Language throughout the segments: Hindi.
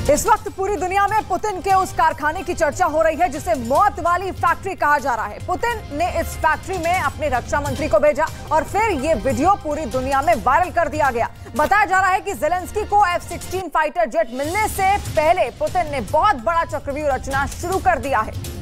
इस वक्त पूरी दुनिया में पुतिन के उस कारखाने की चर्चा हो रही है जिसे मौत वाली फैक्ट्री कहा जा रहा है। पुतिन ने इस फैक्ट्री में अपने रक्षा मंत्री को भेजा और फिर ये वीडियो पूरी दुनिया में वायरल कर दिया गया। बताया जा रहा है कि ज़ेलेंस्की को F-16 फाइटर जेट मिलने से पहले पुतिन ने बहुत बड़ा चक्रव्यूह रचना शुरू कर दिया है।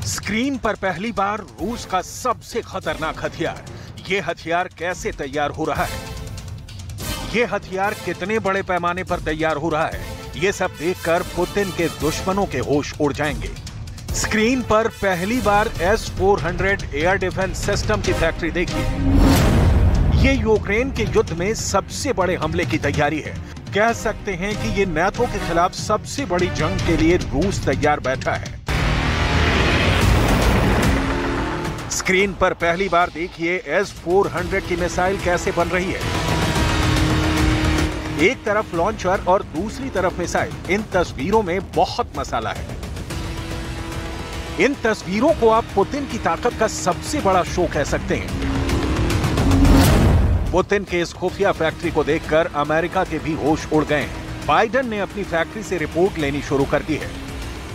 स्क्रीन पर पहली बार रूस का सबसे खतरनाक हथियार। ये हथियार कैसे तैयार हो रहा है, ये हथियार कितने बड़े पैमाने पर तैयार हो रहा है, ये सब देखकर पुतिन के दुश्मनों के होश उड़ जाएंगे। स्क्रीन पर पहली बार S-400 एयर डिफेंस सिस्टम की फैक्ट्री देखिए। ये यूक्रेन के युद्ध में सबसे बड़े हमले की तैयारी है। कह सकते हैं कि ये नाटो के खिलाफ सबसे बड़ी जंग के लिए रूस तैयार बैठा है। स्क्रीन पर पहली बार देखिए S-400 की मिसाइल कैसे बन रही है। एक तरफ लॉन्चर और दूसरी तरफ मिसाइल। इन तस्वीरों में बहुत मसाला है। इन तस्वीरों को आप पुतिन की ताकत का सबसे बड़ा शो कह सकते हैं। पुतिन के इस खुफिया फैक्ट्री को देखकर अमेरिका के भी होश उड़ गए हैं। बाइडेन ने अपनी फैक्ट्री से रिपोर्ट लेनी शुरू कर दी है।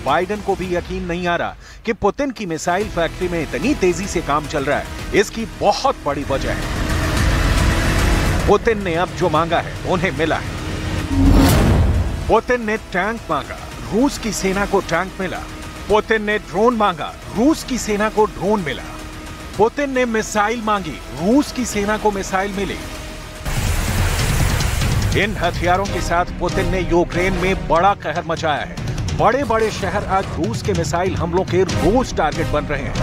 बाइडेन को भी यकीन नहीं आ रहा कि पुतिन की मिसाइल फैक्ट्री में इतनी तेजी से काम चल रहा है। इसकी बहुत बड़ी वजह है, पुतिन ने अब जो मांगा है उन्हें मिला है। पुतिन ने टैंक मांगा, रूस की सेना को टैंक मिला। पुतिन ने ड्रोन मांगा, रूस की सेना को ड्रोन मिला। पुतिन ने मिसाइल मांगी, रूस की सेना को मिसाइल मिली। इन हथियारों के साथ पुतिन ने यूक्रेन में बड़ा कहर मचाया है। बड़े बड़े शहर आज रूस के मिसाइल हमलों के रोज टारगेट बन रहे हैं।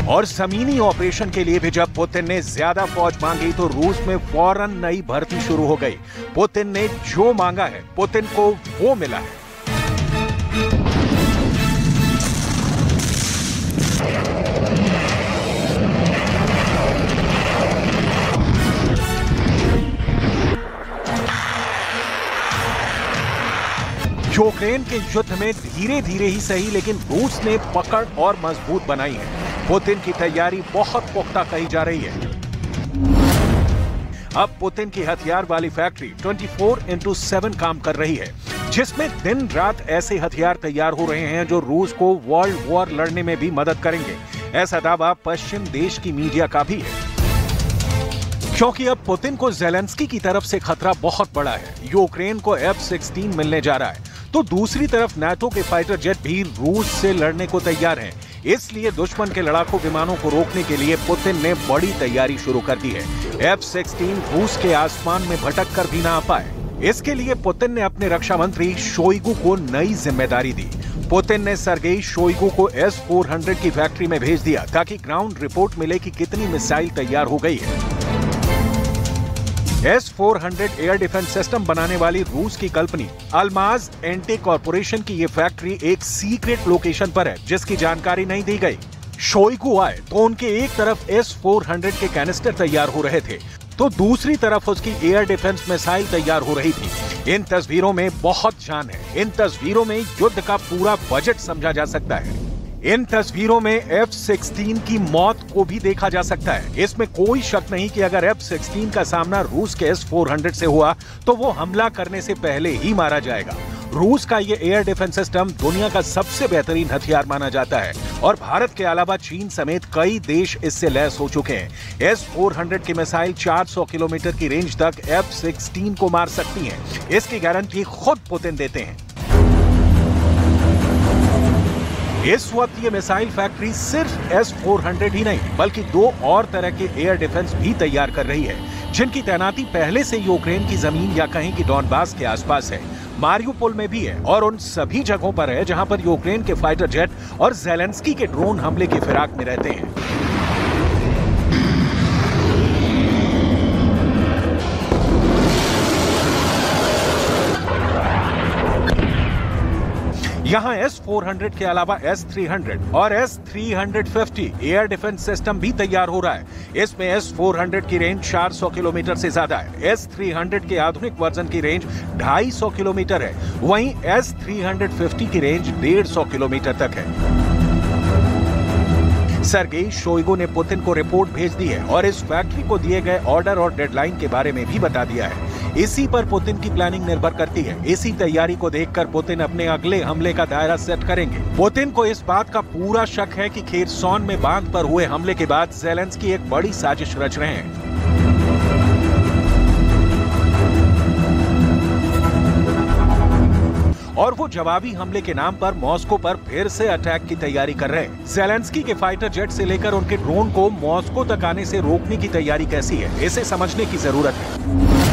और जमीनी ऑपरेशन के लिए भी जब पुतिन ने ज्यादा फौज मांगी तो रूस में फौरन नई भर्ती शुरू हो गई। पुतिन ने जो मांगा है पुतिन को वो मिला है। यूक्रेन के युद्ध में धीरे धीरे ही सही लेकिन रूस ने पकड़ और मजबूत बनाई है। पुतिन की तैयारी बहुत पुख्ता कही जा रही है। अब पुतिन की हथियार वाली फैक्ट्री 24/7 काम कर रही है, जिसमें दिन रात ऐसे हथियार तैयार हो रहे हैं जो रूस को वर्ल्ड वॉर लड़ने में भी मदद करेंगे। ऐसा दावा पश्चिम देश की मीडिया का भी है, क्योंकि अब पुतिन को ज़ेलेंस्की की तरफ से खतरा बहुत बड़ा है। यूक्रेन को F-16 मिलने जा रहा है तो दूसरी तरफ नाटो के फाइटर जेट भी रूस से लड़ने को तैयार हैं। इसलिए दुश्मन के लड़ाकू विमानों को रोकने के लिए पुतिन ने बड़ी तैयारी शुरू कर दी है। F-16 रूस के आसमान में भटक कर भी ना आ पाए। इसके लिए पुतिन ने अपने रक्षा मंत्री शोइगु को नई जिम्मेदारी दी। पुतिन ने सर्गेई शोइगु को S-400 की फैक्ट्री में भेज दिया ताकि ग्राउंड रिपोर्ट मिले कि कितनी मिसाइल तैयार हो गई है। S-400 एयर डिफेंस सिस्टम बनाने वाली रूस की कंपनी अल्माज एंटी कॉर्पोरेशन की ये फैक्ट्री एक सीक्रेट लोकेशन पर है जिसकी जानकारी नहीं दी गई। शोइगु आए तो उनके एक तरफ S-400 के कैनिस्टर तैयार हो रहे थे तो दूसरी तरफ उसकी एयर डिफेंस मिसाइल तैयार हो रही थी। इन तस्वीरों में बहुत जान है। इन तस्वीरों में युद्ध का पूरा बजट समझा जा सकता है। इन तस्वीरों में F-16 की मौत को भी देखा जा सकता है। इसमें कोई शक नहीं कि अगर F-16 का सामना रूस के S-400 से हुआ तो वो हमला करने से पहले ही मारा जाएगा। रूस का ये एयर डिफेंस सिस्टम दुनिया का सबसे बेहतरीन हथियार माना जाता है और भारत के अलावा चीन समेत कई देश इससे लैस हो चुके हैं। S-400 की मिसाइल 400 किलोमीटर की रेंज तक F-16 को मार सकती है। इसकी गारंटी खुद पुतिन देते हैं। इस वक्त ये मिसाइल फैक्ट्री सिर्फ S-400 ही नहीं बल्कि दो और तरह के एयर डिफेंस भी तैयार कर रही है, जिनकी तैनाती पहले से यूक्रेन की जमीन या कहीं की डॉनबास के आसपास है। मारियुपोल में भी है और उन सभी जगहों पर है जहां पर यूक्रेन के फाइटर जेट और ज़ेलेंस्की के ड्रोन हमले की फिराक में रहते हैं। यहाँ S-400 के अलावा S-300 और S-350 एयर डिफेंस सिस्टम भी तैयार हो रहा है। इसमें S-400 की रेंज 400 किलोमीटर से ज्यादा है। S-300 के आधुनिक वर्जन की रेंज 250 किलोमीटर है। वहीं S-350 की रेंज 150 किलोमीटर तक है। सर्गेई शोइगु ने पुतिन को रिपोर्ट भेज दी है और इस फैक्ट्री को दिए गए ऑर्डर और डेडलाइन के बारे में भी बता दिया है। इसी पर पुतिन की प्लानिंग निर्भर करती है। इसी तैयारी को देखकर पुतिन अपने अगले हमले का दायरा सेट करेंगे। पुतिन को इस बात का पूरा शक है कि खेरसॉन में बांध पर हुए हमले के बाद ज़ेलेंस्की एक बड़ी साजिश रच रहे हैं। और वो जवाबी हमले के नाम पर मॉस्को पर फिर से अटैक की तैयारी कर रहे हैं। ज़ेलेंस्की के फाइटर जेट से लेकर उनके ड्रोन को मॉस्को तक आने से रोकने की तैयारी कैसी है, इसे समझने की जरूरत है।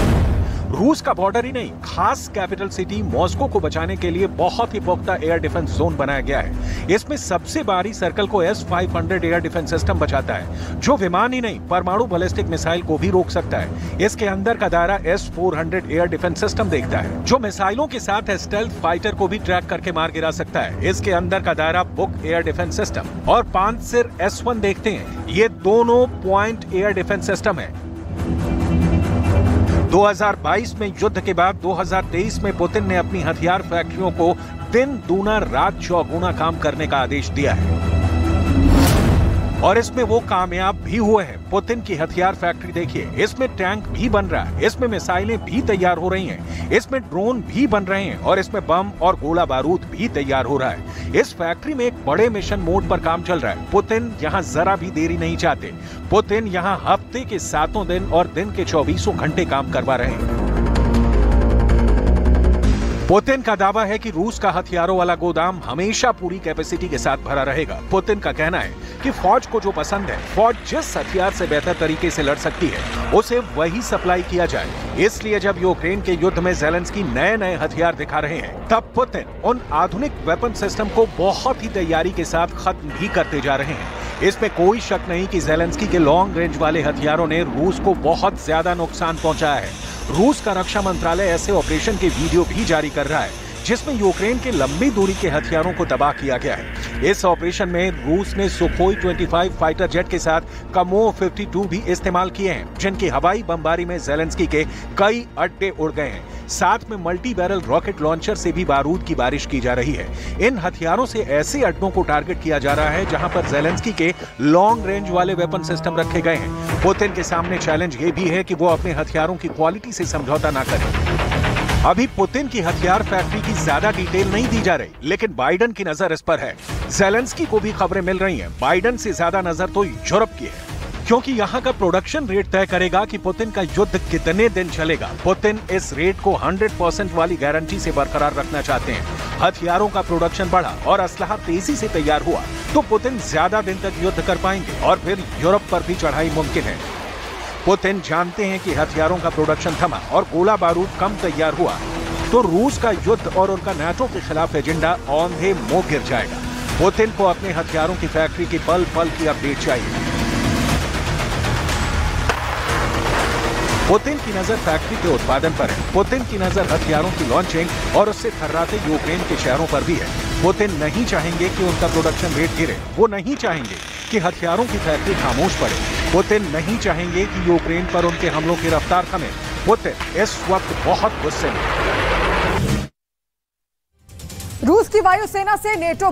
रूस का बॉर्डर ही नहीं, खास कैपिटल सिटी मॉस्को को बचाने के लिए बहुत ही पुख्ता एयर डिफेंस जोन बनाया गया है। इसमें सबसे बाहरी सर्कल को S-500 एयर डिफेंस सिस्टम बचाता है, जो विमान ही नहीं परमाणु बैलिस्टिक मिसाइल को भी रोक सकता है। इसके अंदर का दायरा S-400 एयर डिफेंस सिस्टम देखता है, जो मिसाइलों के साथ स्टेल्थ फाइटर को भी ट्रैक करके मार गिरा सकता है। इसके अंदर का दायरा बुक एयर डिफेंस सिस्टम और पांचसिर S-1 देखते हैं। ये दोनों पॉइंट एयर डिफेंस सिस्टम है। 2022 में युद्ध के बाद 2023 में पुतिन ने अपनी हथियार फैक्ट्रियों को दिन दूना रात चौगुना काम करने का आदेश दिया है और इसमें वो कामयाब भी हुए हैं। पुतिन की हथियार फैक्ट्री देखिए, इसमें टैंक भी बन रहा है, इसमें मिसाइलें भी तैयार हो रही हैं, इसमें ड्रोन भी बन रहे हैं और इसमें बम और गोला बारूद भी तैयार हो रहा है। इस फैक्ट्री में एक बड़े मिशन मोड पर काम चल रहा है। पुतिन यहाँ जरा भी देरी नहीं चाहते। पुतिन यहाँ हफ्ते के 7 दिन और दिन के 24 घंटे काम करवा रहे हैं। पुतिन का दावा है कि रूस का हथियारों वाला गोदाम हमेशा पूरी कैपेसिटी के साथ भरा रहेगा। पुतिन का कहना है कि फौज को जो पसंद है, फौज जिस हथियार से बेहतर तरीके से लड़ सकती है, उसे वही सप्लाई किया जाए। इसलिए जब यूक्रेन के युद्ध में ज़ेलेंस्की नए हथियार दिखा रहे हैं, तब पुतिन उन आधुनिक वेपन सिस्टम को बहुत ही तैयारी के साथ खत्म भी करते जा रहे हैं। इसमें कोई शक नहीं कि ज़ेलेंस्की के लॉन्ग रेंज वाले हथियारों ने रूस को बहुत ज्यादा नुकसान पहुंचाया है। रूस का रक्षा मंत्रालय ऐसे ऑपरेशन के वीडियो भी जारी कर रहा है जिसमें यूक्रेन के लंबी दूरी के हथियारों को तबाह किया गया है। इस ऑपरेशन में रूस ने सुखोई 25 फाइटर जेट के साथ कमोव 52 भी इस्तेमाल किए हैं, जिनकी हवाई बमबारी में ज़ेलेंस्की के कई अड्डे उड़ गए हैं। साथ में मल्टी बैरल रॉकेट लॉन्चर से भी बारूद की बारिश की जा रही है। इन हथियारों से ऐसे अड्डों को टारगेट किया जा रहा है जहां पर ज़ेलेंस्की के लॉन्ग रेंज वाले वेपन सिस्टम रखे गए हैं। पुतिन के सामने चैलेंज ये भी है कि वो अपने हथियारों की क्वालिटी से समझौता ना करें। अभी पुतिन की हथियार फैक्ट्री की ज्यादा डिटेल नहीं दी जा रही, लेकिन बाइडन की नजर इस पर है। ज़ेलेंस्की को भी खबरें मिल रही हैं। बाइडन से ज्यादा नजर तो यूरोप की है, क्योंकि यहाँ का प्रोडक्शन रेट तय करेगा कि पुतिन का युद्ध कितने दिन चलेगा। पुतिन इस रेट को 100% वाली गारंटी से बरकरार रखना चाहते हैं। हथियारों का प्रोडक्शन बढ़ा और असलहा तेजी से तैयार हुआ तो पुतिन ज्यादा दिन तक युद्ध कर पाएंगे और फिर यूरोप पर भी चढ़ाई मुमकिन है। पुतिन जानते हैं कि हथियारों का प्रोडक्शन थमा और गोला बारूद कम तैयार हुआ तो रूस का युद्ध और उनका नाटो के खिलाफ एजेंडा औंधे मुंह गिर जाएगा। पुतिन को अपने हथियारों की फैक्ट्री की पल पल की अपडेट चाहिए। पुतिन की नजर फैक्ट्री के उत्पादन पर है। पुतिन की नजर हथियारों की लॉन्चिंग और उससे थर्राते यूक्रेन के शहरों पर भी है। पुतिन नहीं चाहेंगे कि उनका प्रोडक्शन रेट गिरे। वो नहीं चाहेंगे कि हथियारों की फैक्ट्री खामोश पड़े। पुतिन नहीं चाहेंगे कि यूक्रेन पर उनके हमलों की रफ्तार थमे। पुतिन इस वक्त बहुत गुस्से में। रूस की वायुसेना से नेटो